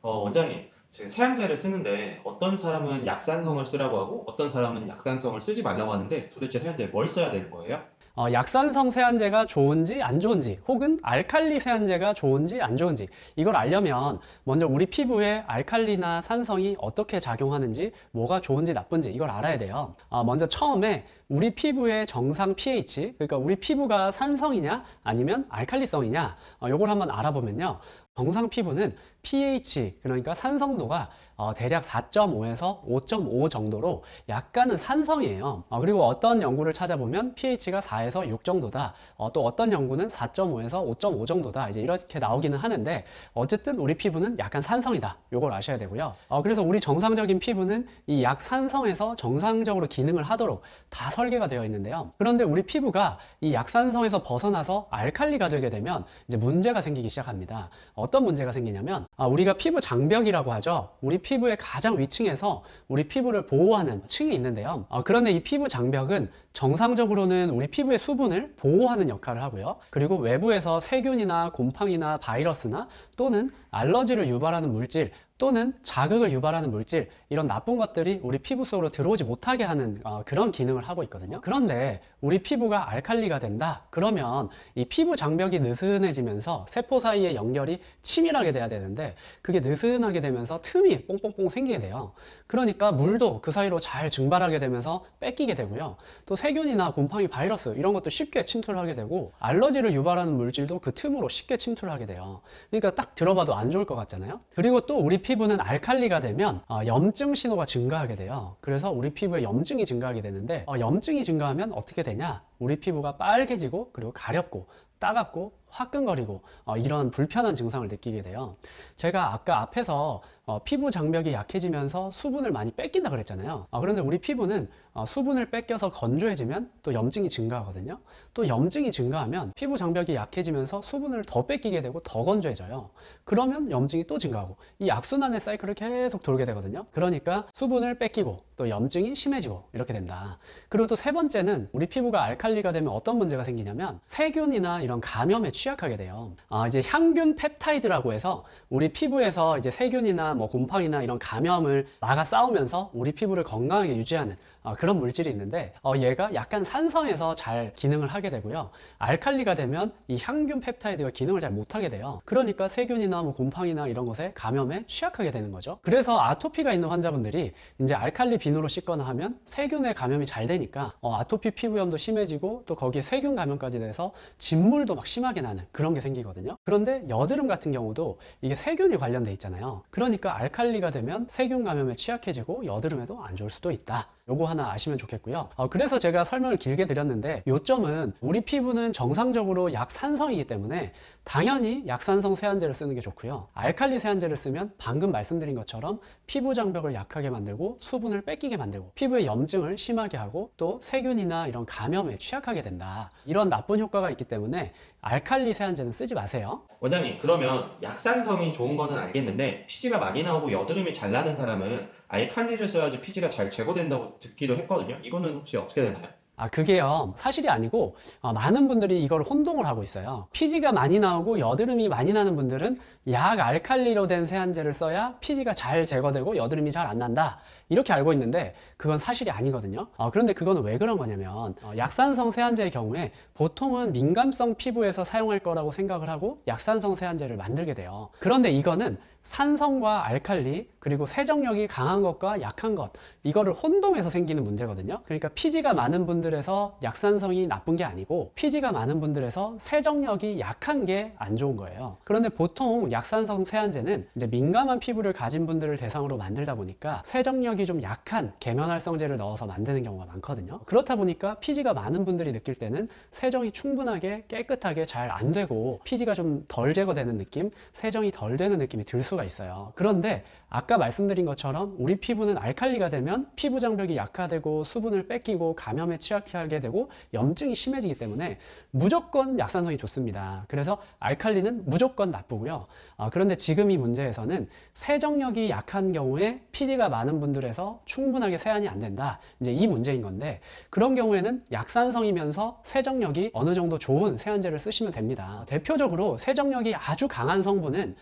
원장님, 제가 세안제를 쓰는데 어떤 사람은 약산성을 쓰라고 하고 어떤 사람은 약산성을 쓰지 말라고 하는데 도대체 세안제에 뭘 써야 되는 거예요? 약산성 세안제가 좋은지 안 좋은지 혹은 알칼리 세안제가 좋은지 안 좋은지 이걸 알려면 먼저 우리 피부에 알칼리나 산성이 어떻게 작용하는지 뭐가 좋은지 나쁜지 이걸 알아야 돼요. 먼저 처음에 우리 피부의 정상 pH, 그러니까 우리 피부가 산성이냐 아니면 알칼리성이냐 이걸 한번 알아보면요. 정상 피부는 pH, 그러니까 산성도가 대략 4.5에서 5.5 정도로 약간은 산성이에요. 그리고 어떤 연구를 찾아보면 pH가 4에서 6 정도다. 또 어떤 연구는 4.5에서 5.5 정도다. 이제 이렇게 나오기는 하는데 어쨌든 우리 피부는 약간 산성이다. 이걸 아셔야 되고요. 그래서 우리 정상적인 피부는 이 약산성에서 정상적으로 기능을 하도록 다 설계가 되어 있는데요. 그런데 우리 피부가 이 약산성에서 벗어나서 알칼리가 되게 되면 이제 문제가 생기기 시작합니다. 어떤 문제가 생기냐면 우리가 피부 장벽이라고 하죠. 우리 피부의 가장 위층에서 우리 피부를 보호하는 층이 있는데요. 그런데 이 피부 장벽은 정상적으로는 우리 피부의 수분을 보호하는 역할을 하고요. 그리고 외부에서 세균이나 곰팡이나 바이러스나 또는 알러지를 유발하는 물질 또는 자극을 유발하는 물질, 이런 나쁜 것들이 우리 피부 속으로 들어오지 못하게 하는 그런 기능을 하고 있거든요. 그런데 우리 피부가 알칼리가 된다 그러면 이 피부 장벽이 느슨해지면서 세포 사이의 연결이 치밀하게 돼야 되는데 그게 느슨하게 되면서 틈이 뽕뽕뽕 생기게 돼요. 그러니까 물도 그 사이로 잘 증발하게 되면서 뺏기게 되고요. 또 세균이나 곰팡이, 바이러스 이런 것도 쉽게 침투하게 되고 알러지를 유발하는 물질도 그 틈으로 쉽게 침투하게 돼요. 그러니까 딱 들어봐도 안 좋을 것 같잖아요. 그리고 또 우리 피부는 알칼리가 되면 염증 신호가 증가하게 돼요. 그래서 우리 피부에 염증이 증가하게 되는데 염증이 증가하면 어떻게 되냐? 우리 피부가 빨개지고 그리고 가렵고 따갑고 화끈거리고 이런 불편한 증상을 느끼게 돼요. 제가 아까 앞에서 피부 장벽이 약해지면서 수분을 많이 뺏긴다 그랬잖아요. 그런데 우리 피부는 수분을 뺏겨서 건조해지면 또 염증이 증가하거든요. 또 염증이 증가하면 피부 장벽이 약해지면서 수분을 더 뺏기게 되고 더 건조해져요. 그러면 염증이 또 증가하고 이 악순환의 사이클을 계속 돌게 되거든요. 그러니까 수분을 뺏기고 또 염증이 심해지고 이렇게 된다. 그리고 또 세 번째는 우리 피부가 알칼리가 되면 어떤 문제가 생기냐면 세균이나 이런 감염에 취약하게 돼요. 이제 향균 펩타이드라고 해서 우리 피부에서 이제 세균이나 뭐 곰팡이나 이런 감염을 막아 싸우면서 우리 피부를 건강하게 유지하는 그런 물질이 있는데 얘가 약간 산성에서 잘 기능을 하게 되고요. 알칼리가 되면 이 향균 펩타이드가 기능을 잘 못하게 돼요. 그러니까 세균이나 뭐 곰팡이나 이런 것에 감염에 취약하게 되는 거죠. 그래서 아토피가 있는 환자분들이 이제 알칼리 비누로 씻거나 하면 세균의 감염이 잘 되니까 아토피 피부염도 심해지고 또 거기에 세균 감염까지 돼서 진물도 막 심하게 나는 그런 게 생기거든요. 그런데 여드름 같은 경우도 이게 세균이 관련돼 있잖아요. 그러니까 알칼리가 되면 세균 감염에 취약해지고 여드름에도 안 좋을 수도 있다. 요거 하나 아시면 좋겠고요. 그래서 제가 설명을 길게 드렸는데 요점은 우리 피부는 정상적으로 약산성이기 때문에 당연히 약산성 세안제를 쓰는 게 좋고요. 알칼리 세안제를 쓰면 방금 말씀드린 것처럼 피부 장벽을 약하게 만들고 수분을 뺏기게 만들고 피부의 염증을 심하게 하고 또 세균이나 이런 감염에 취약하게 된다. 이런 나쁜 효과가 있기 때문에 알칼리 세안제는 쓰지 마세요. 원장님, 그러면 약산성이 좋은 거는 알겠는데 피지가 많이 나오고 여드름이 잘 나는 사람은 알칼리를 써야지 피지가 잘 제거된다고 듣기도 했거든요. 이거는 혹시 어떻게 되나요? 그게요, 사실이 아니고, 많은 분들이 이걸 혼동을 하고 있어요. 피지가 많이 나오고 여드름이 많이 나는 분들은 약 알칼리로 된 세안제를 써야 피지가 잘 제거되고 여드름이 잘 안 난다. 이렇게 알고 있는데, 그건 사실이 아니거든요. 그런데 그건 왜 그런 거냐면, 약산성 세안제의 경우에 보통은 민감성 피부에서 사용할 거라고 생각을 하고 약산성 세안제를 만들게 돼요. 그런데 이거는 산성과 알칼리 그리고 세정력이 강한 것과 약한 것 이거를 혼동해서 생기는 문제거든요. 그러니까 피지가 많은 분들에서 약산성이 나쁜 게 아니고 피지가 많은 분들에서 세정력이 약한 게 안 좋은 거예요. 그런데 보통 약산성 세안제는 이제 민감한 피부를 가진 분들을 대상으로 만들다 보니까 세정력이 좀 약한 계면활성제를 넣어서 만드는 경우가 많거든요. 그렇다 보니까 피지가 많은 분들이 느낄 때는 세정이 충분하게 깨끗하게 잘 안 되고 피지가 좀 덜 제거되는 느낌, 세정이 덜 되는 느낌이 들 수가 있어요. 그런데 아까 말씀드린 것처럼 우리 피부는 알칼리가 되면 피부 장벽이 약화되고 수분을 뺏기고 감염에 취약하게 되고 염증이 심해지기 때문에 무조건 약산성이 좋습니다. 그래서 알칼리는 무조건 나쁘고요. 그런데 지금 이 문제에서는 세정력이 약한 경우에 피지가 많은 분들에서 충분하게 세안이 안 된다. 이제 이 문제인 건데 그런 경우에는 약산성이면서 세정력이 어느 정도 좋은 세안제를 쓰시면 됩니다. 대표적으로 세정력이 아주 강한 성분은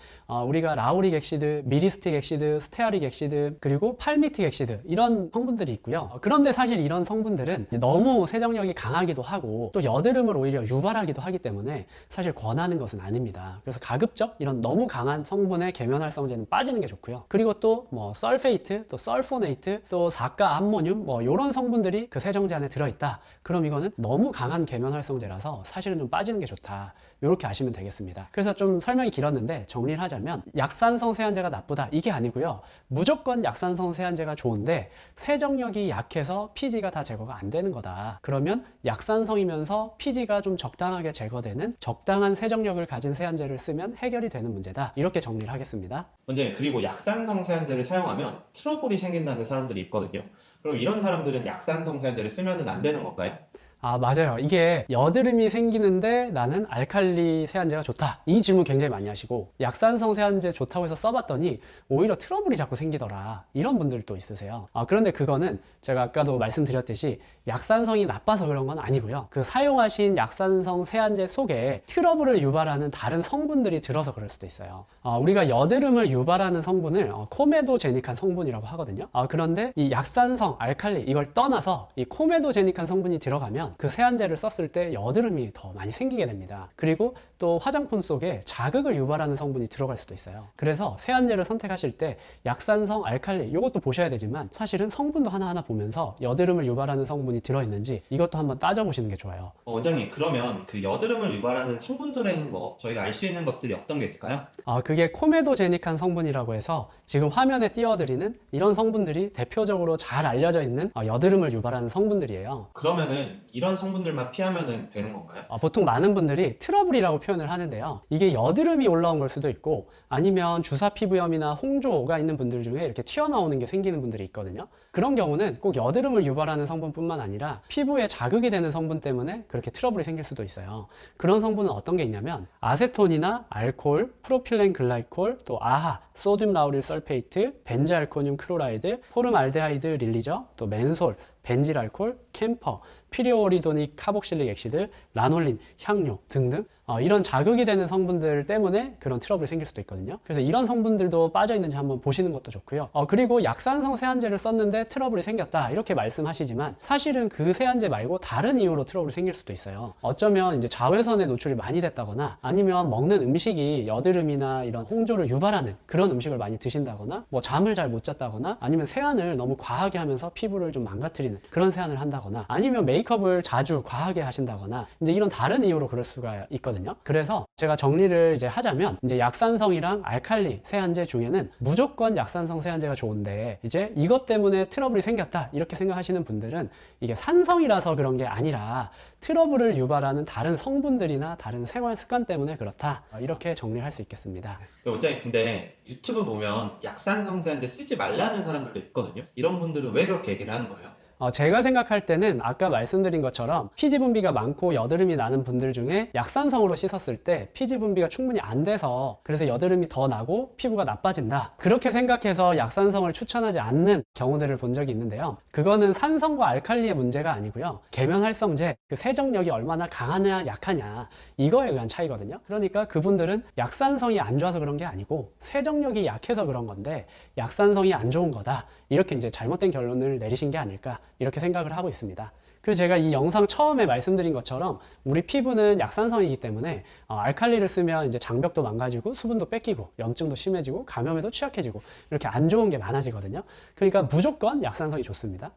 우리가 라우 라우릭 엑시드, 미리스틱 엑시드, 스테아릭 엑시드, 그리고 팔미틱 엑시드 이런 성분들이 있고요. 그런데 사실 이런 성분들은 너무 세정력이 강하기도 하고 또 여드름을 오히려 유발하기도 하기 때문에 사실 권하는 것은 아닙니다. 그래서 가급적 이런 너무 강한 성분의 계면활성제는 빠지는 게 좋고요. 그리고 또 뭐 설페이트, 또 설포네이트, 또 사가 암모늄 뭐 이런 성분들이 그 세정제 안에 들어있다. 그럼 이거는 너무 강한 계면활성제라서 사실은 좀 빠지는 게 좋다. 이렇게 아시면 되겠습니다. 그래서 좀 설명이 길었는데 정리를 하자면 약산성 세안제가 나쁘다 이게 아니고요. 무조건 약산성 세안제가 좋은데 세정력이 약해서 피지가 다 제거가 안 되는 거다. 그러면 약산성이면서 피지가 좀 적당하게 제거되는 적당한 세정력을 가진 세안제를 쓰면 해결이 되는 문제다. 이렇게 정리를 하겠습니다. 원장님, 그리고 약산성 세안제를 사용하면 트러블이 생긴다는 사람들이 있거든요. 그럼 이런 사람들은 약산성 세안제를 쓰면 안 되는 건가요? 아, 맞아요. 이게 여드름이 생기는데 나는 알칼리 세안제가 좋다. 이 질문 굉장히 많이 하시고 약산성 세안제 좋다고 해서 써봤더니 오히려 트러블이 자꾸 생기더라. 이런 분들도 있으세요. 그런데 그거는 제가 아까도 말씀드렸듯이 약산성이 나빠서 그런 건 아니고요. 그 사용하신 약산성 세안제 속에 트러블을 유발하는 다른 성분들이 들어서 그럴 수도 있어요. 우리가 여드름을 유발하는 성분을 코메도제닉한 성분이라고 하거든요. 그런데 이 약산성 알칼리 이걸 떠나서 이 코메도제닉한 성분이 들어가면 그 세안제를 썼을 때 여드름이 더 많이 생기게 됩니다. 그리고 또 화장품 속에 자극을 유발하는 성분이 들어갈 수도 있어요. 그래서 세안제를 선택하실 때 약산성 알칼리 이것도 보셔야 되지만 사실은 성분도 하나하나 보면서 여드름을 유발하는 성분이 들어있는지 이것도 한번 따져보시는 게 좋아요. 원장님, 그러면 그 여드름을 유발하는 성분들에는 뭐 저희가 알 수 있는 것들이 어떤 게 있을까요? 그게 코메도제닉한 성분이라고 해서 지금 화면에 띄워드리는 이런 성분들이 대표적으로 잘 알려져 있는 여드름을 유발하는 성분들이에요. 그러면은 이런 성분들만 피하면 되는 건가요? 보통 많은 분들이 트러블이라고 표현을 하는데요. 이게 여드름이 올라온 걸 수도 있고 아니면 주사 피부염이나 홍조가 있는 분들 중에 이렇게 튀어나오는 게 생기는 분들이 있거든요. 그런 경우는 꼭 여드름을 유발하는 성분뿐만 아니라 피부에 자극이 되는 성분 때문에 그렇게 트러블이 생길 수도 있어요. 그런 성분은 어떤 게 있냐면 아세톤이나 알코올, 프로필렌 글라이콜, 또 아하, 소듐 라우릴 설페이트, 벤즈알코늄 클로라이드, 포름알데하이드 릴리저, 또 맨솔, 벤질알콜, 캠퍼, 피리오리도닉 카복실릭 엑시드, 라놀린, 향료 등등 이런 자극이 되는 성분들 때문에 그런 트러블이 생길 수도 있거든요. 그래서 이런 성분들도 빠져 있는지 한번 보시는 것도 좋고요. 그리고 약산성 세안제를 썼는데 트러블이 생겼다 이렇게 말씀하시지만 사실은 그 세안제 말고 다른 이유로 트러블이 생길 수도 있어요. 어쩌면 이제 자외선에 노출이 많이 됐다거나 아니면 먹는 음식이 여드름이나 이런 홍조를 유발하는 그런 음식을 많이 드신다거나 뭐 잠을 잘 못 잤다거나 아니면 세안을 너무 과하게 하면서 피부를 좀 망가뜨리는 그런 세안을 한다거나 아니면 메이크업을 자주 과하게 하신다거나 이제 이런 다른 이유로 그럴 수가 있거든요. 그래서 제가 정리를 이제 하자면 이제 약산성이랑 알칼리 세안제 중에는 무조건 약산성 세안제가 좋은데 이제 이것 때문에 트러블이 생겼다 이렇게 생각하시는 분들은 이게 산성이라서 그런 게 아니라 트러블을 유발하는 다른 성분들이나 다른 생활 습관 때문에 그렇다 이렇게 정리를 할 수 있겠습니다. 원장님, 근데 유튜브 보면 약산성 세안제 쓰지 말라는 사람들도 있거든요. 이런 분들은 왜 그렇게 얘기를 하는 거예요? 제가 생각할 때는 아까 말씀드린 것처럼 피지 분비가 많고 여드름이 나는 분들 중에 약산성으로 씻었을 때 피지 분비가 충분히 안 돼서 그래서 여드름이 더 나고 피부가 나빠진다 그렇게 생각해서 약산성을 추천하지 않는 경우들을 본 적이 있는데요. 그거는 산성과 알칼리의 문제가 아니고요. 계면활성제 그 세정력이 얼마나 강하냐 약하냐 이거에 의한 차이거든요. 그러니까 그분들은 약산성이 안 좋아서 그런 게 아니고 세정력이 약해서 그런 건데 약산성이 안 좋은 거다 이렇게 이제 잘못된 결론을 내리신 게 아닐까 이렇게 생각을 하고 있습니다. 그래서 제가 이 영상 처음에 말씀드린 것처럼 우리 피부는 약산성이기 때문에 알칼리를 쓰면 이제 장벽도 망가지고 수분도 뺏기고 염증도 심해지고 감염에도 취약해지고 이렇게 안 좋은 게 많아지거든요. 그러니까 무조건 약산성이 좋습니다.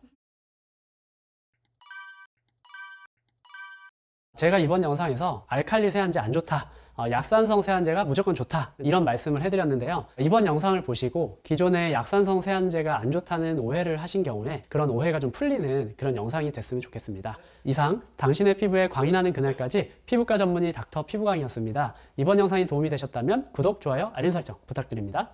제가 이번 영상에서 알칼리 세안제 안 좋다 약산성 세안제가 무조건 좋다 이런 말씀을 해드렸는데요. 이번 영상을 보시고 기존의 약산성 세안제가 안 좋다는 오해를 하신 경우에 그런 오해가 좀 풀리는 그런 영상이 됐으면 좋겠습니다. 이상 당신의 피부에 광이 나는 그날까지 피부과 전문의 닥터 피부광이었습니다. 이번 영상이 도움이 되셨다면 구독, 좋아요, 알림 설정 부탁드립니다.